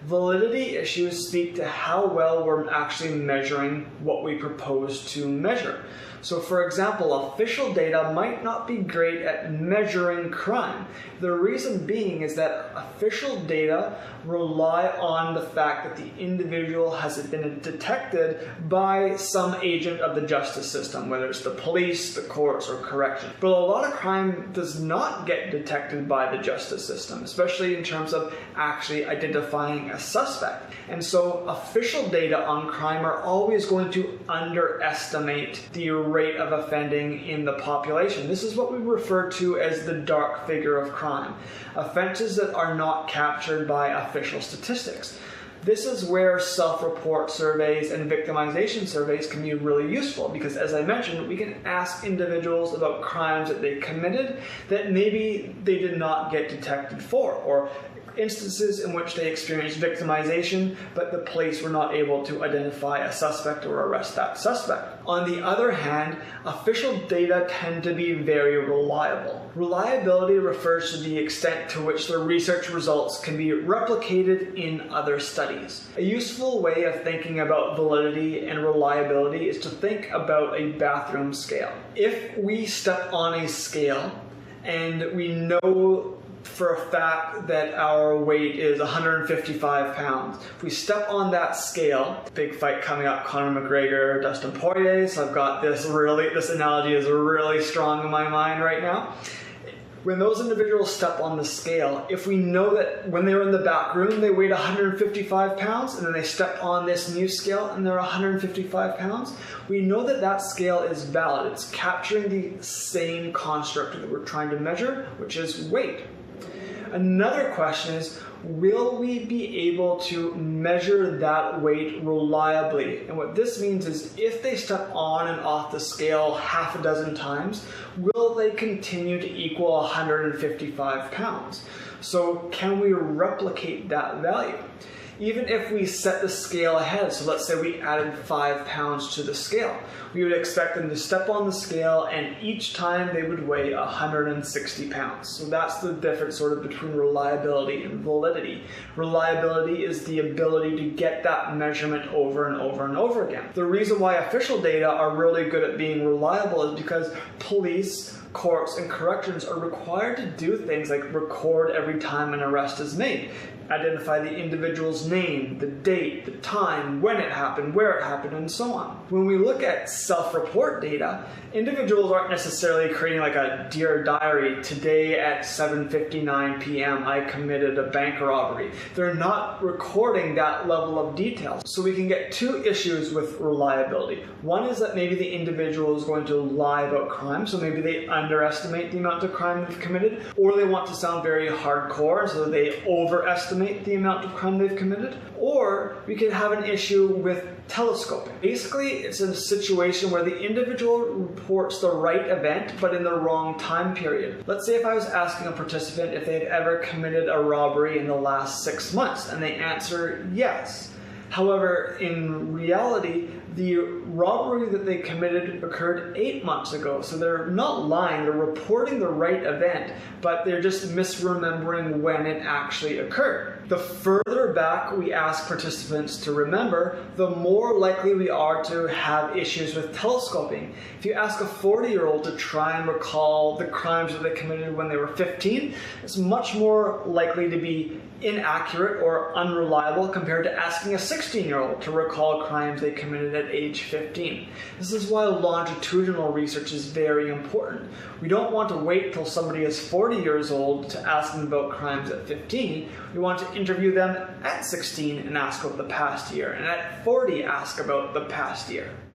Validity issues speak to how well we're actually measuring what we propose to measure. So for example, official data might not be great at measuring crime. The reason being is that official data rely on the fact that the individual has been detected by some agent of the justice system, whether it's the police, the courts, or corrections. But a lot of crime does not get detected by the justice system, especially in terms of actually identifying a suspect. And so official data on crime are always going to underestimate the rate of offending in the population. This is what we refer to as the dark figure of crime, offenses that are not captured by official statistics. This is where self-report surveys and victimization surveys can be really useful because, as I mentioned, we can ask individuals about crimes that they committed that maybe they did not get detected for, or instances in which they experienced victimization, but the police were not able to identify a suspect or arrest that suspect. On the other hand, official data tend to be very reliable. Reliability refers to the extent to which the research results can be replicated in other studies. A useful way of thinking about validity and reliability is to think about a bathroom scale. If we step on a scale and we know for a fact that our weight is 155 pounds. If we step on that scale, big fight coming up, Conor McGregor, Dustin Poirier, so I've got this analogy is really strong in my mind right now. When those individuals step on the scale, if we know that when they were in the back room they weighed 155 pounds and then they step on this new scale and they're 155 pounds, we know that that scale is valid. It's capturing the same construct that we're trying to measure, which is weight. Another question is, will we be able to measure that weight reliably? And what this means is if they step on and off the scale half a dozen times, will they continue to equal 155 pounds? So can we replicate that value? Even if we set the scale ahead, so let's say we added 5 pounds to the scale, we would expect them to step on the scale and each time they would weigh 160 pounds. So that's the difference sort of between reliability and validity. Reliability is the ability to get that measurement over and over and over again. The reason why official data are really good at being reliable is because police, courts, and corrections are required to do things like record every time an arrest is made, identify the individual's name, the date, the time, when it happened, where it happened, and so on. When we look at self-report data, individuals aren't necessarily creating like a Dear Diary, today at 7:59 p.m. I committed a bank robbery. They're not recording that level of detail. So we can get two issues with reliability. One is that maybe the individual is going to lie about crime, so maybe they underestimate the amount of crime they've committed, or they want to sound very hardcore, so they overestimate the amount of crime they've committed. Or we could have an issue with telescoping. Basically, it's a situation where the individual reports the right event, but in the wrong time period. Let's say if I was asking a participant if they've ever committed a robbery in the last 6 months, and they answer yes. However, in reality, the robbery that they committed occurred 8 months ago. So they're not lying, they're reporting the right event, but they're just misremembering when it actually occurred. The further back we ask participants to remember, the more likely we are to have issues with telescoping. If you ask a 40-year-old to try and recall the crimes that they committed when they were 15, it's much more likely to be inaccurate or unreliable compared to asking a 16-year-old to recall crimes they committed at age 15. This is why longitudinal research is very important. We don't want to wait till somebody is 40 years old to ask them about crimes at 15. We want to interview them at 16 and ask about the past year, and at 40 ask about the past year.